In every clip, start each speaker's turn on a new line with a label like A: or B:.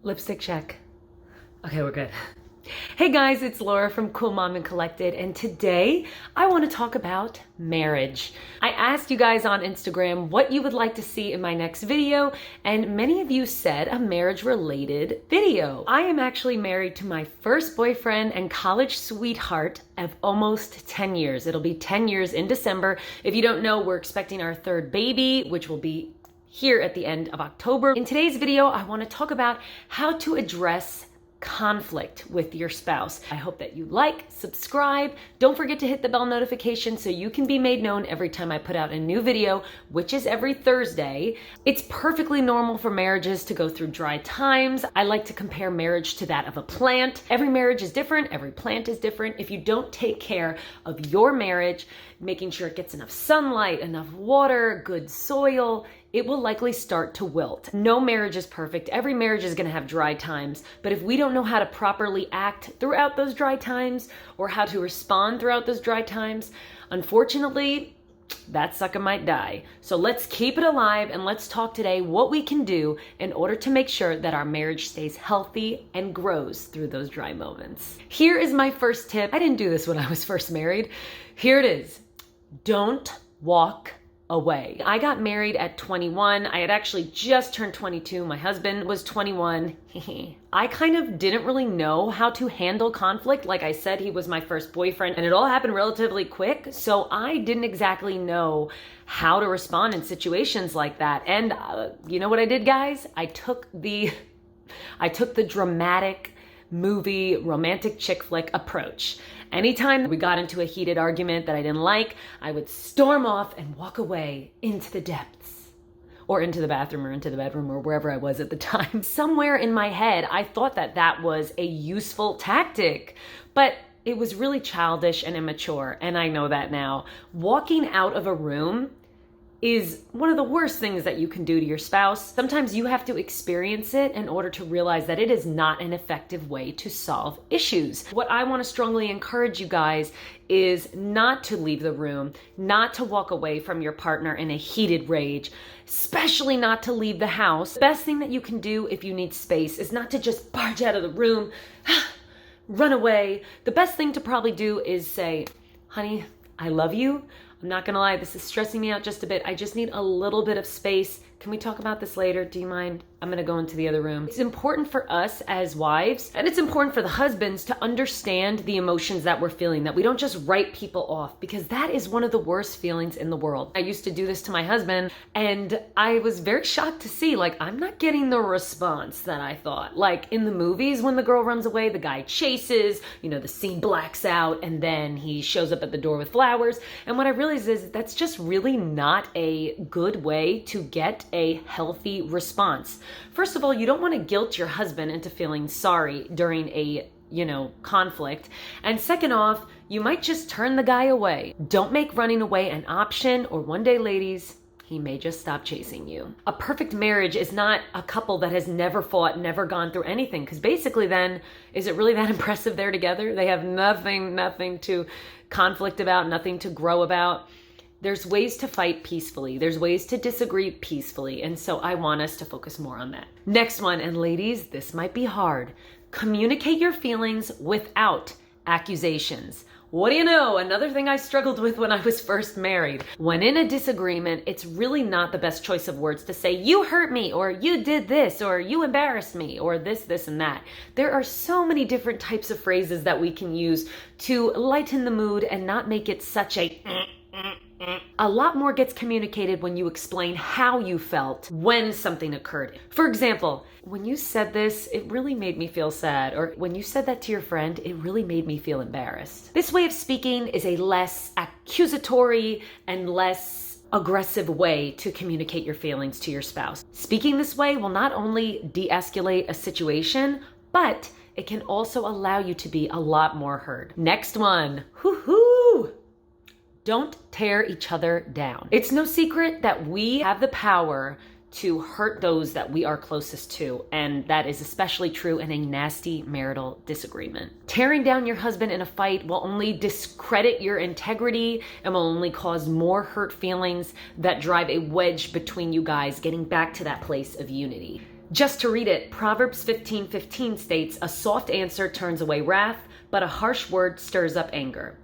A: Lipstick check. Okay, we're good. Hey guys, it's Laura from Cool Mom and Collected, and today I want to talk about marriage. I asked you guys on Instagram what you would like to see in my next video, and many of you said a marriage-related video. I am actually married to my first boyfriend and college sweetheart of almost 10 years. It'll be 10 years in December. If you don't know, we're expecting our third baby, which will be here at the end of October. In today's video, I want to talk about how to address conflict with your spouse. I hope that you like, subscribe. Don't forget to hit the bell notification so you can be made known every time I put out a new video, which is every Thursday. It's perfectly normal for marriages to go through dry times. I like to compare marriage to that of a plant. Every marriage is different. Every plant is different. If you don't take care of your marriage, making sure it gets enough sunlight, enough water, good soil, it will likely start to wilt. No marriage is perfect. Every marriage is gonna have dry times, but if we don't know how to properly act throughout those dry times or how to respond throughout those dry times, unfortunately, that sucker might die. So let's keep it alive and let's talk today what we can do in order to make sure that our marriage stays healthy and grows through those dry moments. Here is my first tip. I didn't do this when I was first married. Here it is. Don't walk away. I got married at 21. I had actually just turned 22. My husband was 21. I kind of didn't really know how to handle conflict. Like I said, he was my first boyfriend and it all happened relatively quick. So I didn't exactly know how to respond in situations like that. And you know what I did, guys? I took the dramatic movie, romantic chick flick approach. Anytime we got into a heated argument that I didn't like, I would storm off and walk away into the depths or into the bathroom or into the bedroom or wherever I was at the time. Somewhere in my head, I thought that that was a useful tactic, but it was really childish and immature. And I know that now. Walking out of a room is one of the worst things that you can do to your spouse. Sometimes you have to experience it in order to realize that it is not an effective way to solve issues. What I want to strongly encourage you guys is not to leave the room, not to walk away from your partner in a heated rage, especially not to leave the house. The best thing that you can do if you need space is not to just barge out of the room, run away. The best thing to probably do is say, honey, I love you. I'm not gonna lie, this is stressing me out just a bit. I just need a little bit of space. Can we talk about this later? Do you mind? I'm gonna go into the other room. It's important for us as wives, and it's important for the husbands to understand the emotions that we're feeling, that we don't just write people off, because that is one of the worst feelings in the world. I used to do this to my husband, and I was very shocked to see, like, I'm not getting the response that I thought. Like in the movies, when the girl runs away, the guy chases, the scene blacks out, and then he shows up at the door with flowers. And what I realized is that's just really not a good way to get a healthy response. First of all, you don't want to guilt your husband into feeling sorry during a, conflict. And second off, you might just turn the guy away. Don't make running away an option, or one day, ladies, he may just stop chasing you. A perfect marriage is not a couple that has never fought, never gone through anything, because basically then, is it really that impressive they're together? They have nothing to conflict about, nothing to grow about. There's ways to fight peacefully. There's ways to disagree peacefully. And so I want us to focus more on that. Next one, and ladies, this might be hard. Communicate your feelings without accusations. What do you know? Another thing I struggled with when I was first married. When in a disagreement, it's really not the best choice of words to say, you hurt me, or you did this, or you embarrassed me, or this, and that. There are so many different types of phrases that we can use to lighten the mood and not make it such a lot more gets communicated when you explain how you felt when something occurred. For example, when you said this, it really made me feel sad. Or when you said that to your friend, it really made me feel embarrassed. This way of speaking is a less accusatory and less aggressive way to communicate your feelings to your spouse. Speaking this way will not only de-escalate a situation, but it can also allow you to be a lot more heard. Next one. Hoo-hoo! Don't tear each other down. It's no secret that we have the power to hurt those that we are closest to, and that is especially true in a nasty marital disagreement. Tearing down your husband in a fight will only discredit your integrity and will only cause more hurt feelings that drive a wedge between you guys getting back to that place of unity. Just to read it, Proverbs 15:15 states, "A soft answer turns away wrath, but a harsh word stirs up anger."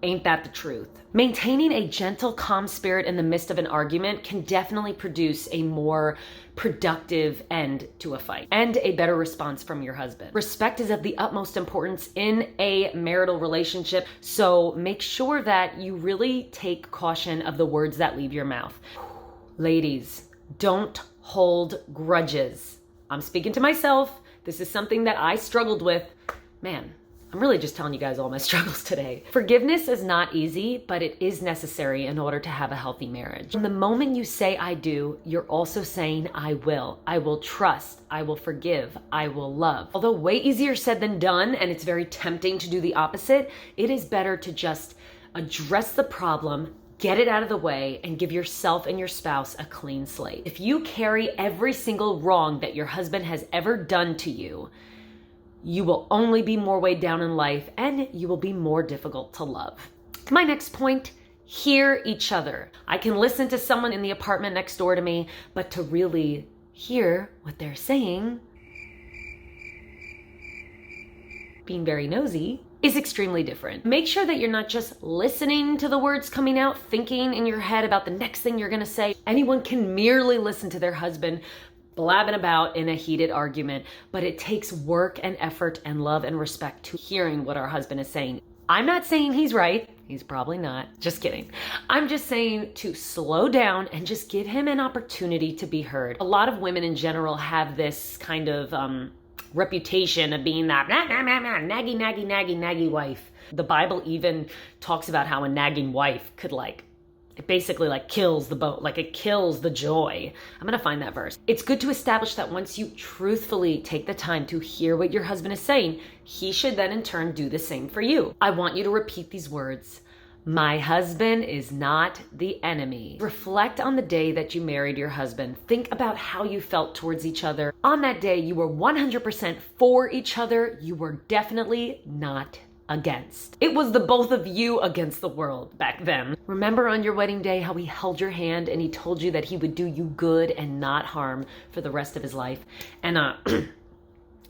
A: Ain't that the truth? Maintaining a gentle, calm spirit in the midst of an argument can definitely produce a more productive end to a fight and a better response from your husband. Respect is of the utmost importance in a marital relationship, so make sure that you really take caution of the words that leave your mouth. Ladies, don't hold grudges. I'm speaking to myself. This is something that I struggled with. Man, I'm really just telling you guys all my struggles today. Forgiveness is not easy, but it is necessary in order to have a healthy marriage. From the moment you say I do, you're also saying I will. I will trust. I will forgive. I will love. Although way easier said than done, and it's very tempting to do the opposite, it is better to just address the problem, get it out of the way, and give yourself and your spouse a clean slate. If you carry every single wrong that your husband has ever done to you, you will only be more weighed down in life and you will be more difficult to love. My next point, hear each other. I can listen to someone in the apartment next door to me, but to really hear what they're saying, being very nosy, is extremely different. Make sure that you're not just listening to the words coming out, thinking in your head about the next thing you're gonna say. Anyone can merely listen to their husband blabbing about in a heated argument, but it takes work and effort and love and respect to hearing what our husband is saying. I'm not saying he's right. He's probably not. Just kidding. I'm just saying to slow down and just give him an opportunity to be heard. A lot of women in general have this kind of reputation of being that naggy wife. The Bible even talks about how a nagging wife could it basically kills the boat, it kills the joy. I'm gonna find that verse. It's good to establish that once you truthfully take the time to hear what your husband is saying, he should then in turn do the same for you. I want you to repeat these words. My husband is not the enemy. Reflect on the day that you married your husband. Think about how you felt towards each other. On that day, you were 100% for each other. You were definitely not against. It was the both of you against the world back then. Remember on your wedding day how he held your hand and he told you that he would do you good and not harm for the rest of his life? And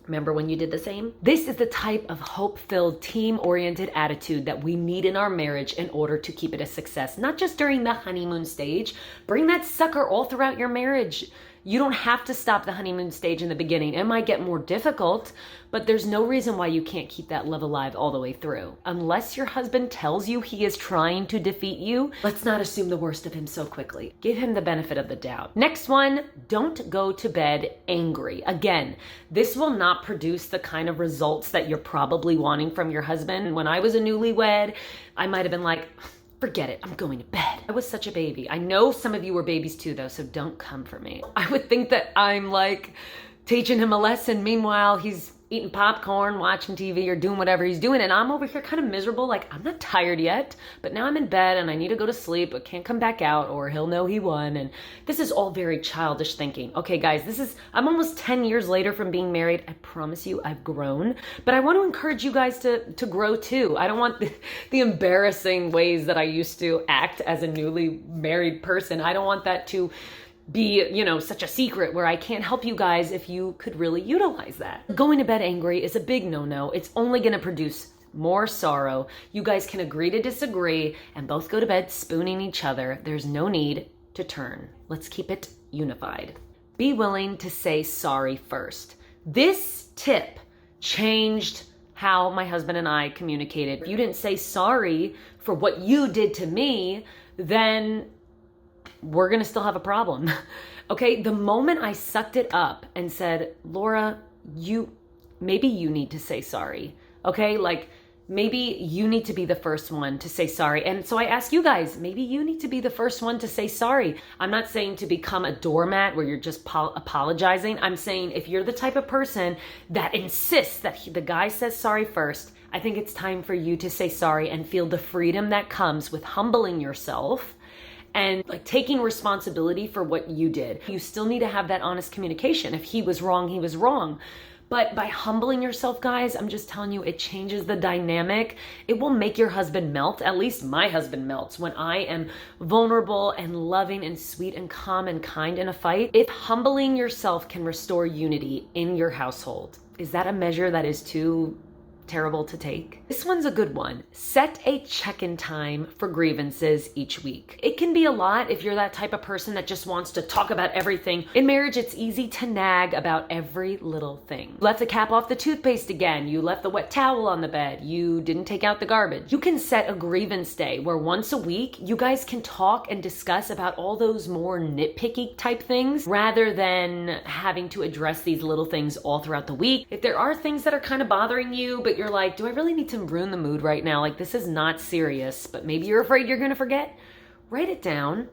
A: remember when you did the same? This is the type of hope-filled, team-oriented attitude that we need in our marriage in order to keep it a success. Not just during the honeymoon stage. Bring that sucker all throughout your marriage. You don't have to stop the honeymoon stage in the beginning. It might get more difficult, but there's no reason why you can't keep that love alive all the way through. Unless your husband tells you he is trying to defeat you, let's not assume the worst of him so quickly. Give him the benefit of the doubt. Next one, don't go to bed angry. Again, this will not produce the kind of results that you're probably wanting from your husband. When I was a newlywed, I might have been like, forget it, I'm going to bed. I was such a baby. I know some of you were babies too though, so don't come for me. I would think that I'm teaching him a lesson. Meanwhile, he's eating popcorn, watching TV, or doing whatever he's doing. And I'm over here kind of miserable. I'm not tired yet, but now I'm in bed and I need to go to sleep, but can't come back out or he'll know he won. And this is all very childish thinking. Okay, guys, I'm almost 10 years later from being married. I promise you I've grown, but I want to encourage you guys to grow too. I don't want the embarrassing ways that I used to act as a newly married person. I don't want that to be, such a secret where I can't help you guys if you could really utilize that. Going to bed angry is a big no-no. It's only going to produce more sorrow. You guys can agree to disagree and both go to bed spooning each other. There's no need to turn. Let's keep it unified. Be willing to say sorry first. This tip changed how my husband and I communicated. If you didn't say sorry for what you did to me, then we're going to still have a problem. Okay, the moment I sucked it up and said, Laura, maybe you need to say sorry. Okay, maybe you need to be the first one to say sorry. And so I ask you guys, maybe you need to be the first one to say sorry. I'm not saying to become a doormat where you're just apologizing. I'm saying if you're the type of person that insists that the guy says sorry first, I think it's time for you to say sorry and feel the freedom that comes with humbling yourself and taking responsibility for what you did. You still need to have that honest communication. If he was wrong, he was wrong. But by humbling yourself, guys, I'm just telling you, it changes the dynamic. It will make your husband melt. At least my husband melts when I am vulnerable and loving and sweet and calm and kind in a fight. If humbling yourself can restore unity in your household, is that a measure that is too terrible to take? This one's a good one. Set a check-in time for grievances each week. It can be a lot if you're that type of person that just wants to talk about everything. In marriage, it's easy to nag about every little thing. You left the cap off the toothpaste again. You left the wet towel on the bed. You didn't take out the garbage. You can set a grievance day where once a week, you guys can talk and discuss about all those more nitpicky type things rather than having to address these little things all throughout the week. If there are things that are kind of bothering you, but you're like, do I really need to ruin the mood right now? Like, this is not serious, but maybe you're afraid you're going to forget. Write it down,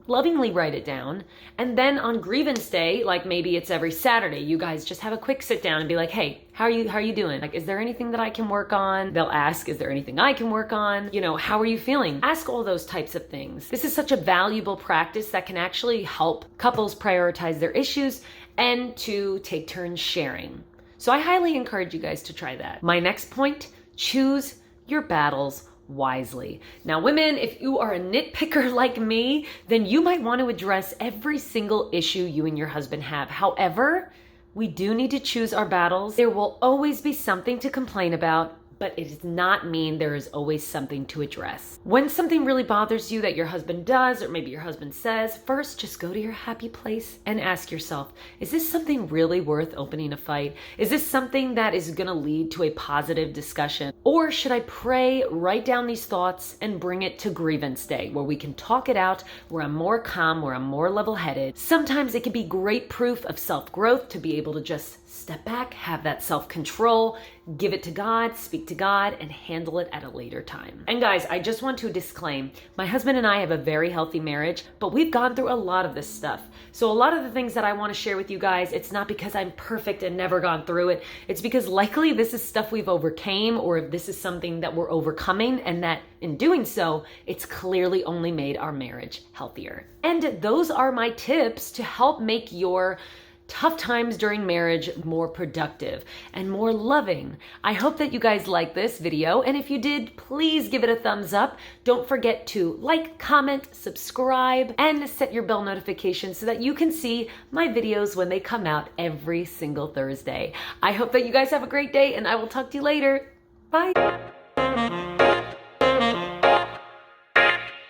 A: lovingly write it down. And then on grievance day, like maybe it's every Saturday, you guys just have a quick sit down and be like, hey, how are you doing? Like, is there anything that I can work on? They'll ask, is there anything I can work on? You know, how are you feeling? Ask all those types of things. This is such a valuable practice that can actually help couples prioritize their issues and to take turns sharing. So I highly encourage you guys to try that. My next point, choose your battles wisely. Now, women, if you are a nitpicker like me, then you might want to address every single issue you and your husband have. However, we do need to choose our battles. There will always be something to complain about, but it does not mean there is always something to address. When something really bothers you that your husband does, or maybe your husband says, first just go to your happy place and ask yourself, is this something really worth opening a fight? Is this something that is gonna lead to a positive discussion? Or should I pray, write down these thoughts, and bring it to grievance day, where we can talk it out, where I'm more calm, where I'm more level-headed? Sometimes it can be great proof of self-growth to be able to just step back, have that self-control, give it to God, speak to God, and handle it at a later time. And guys, I just want to disclaim, my husband and I have a very healthy marriage, but we've gone through a lot of this stuff. So a lot of the things that I want to share with you guys, it's not because I'm perfect and never gone through it. It's because likely this is stuff we've overcame, or if this is something that we're overcoming, and that in doing so, it's clearly only made our marriage healthier. And those are my tips to help make your tough times during marriage more productive and more loving. I hope that you guys like this video, and if you did, please give it a thumbs up. Don't forget to like, comment, subscribe, and set your bell notification so that you can see my videos when they come out every single Thursday. I hope that you guys have a great day, and I will talk to you later. Bye.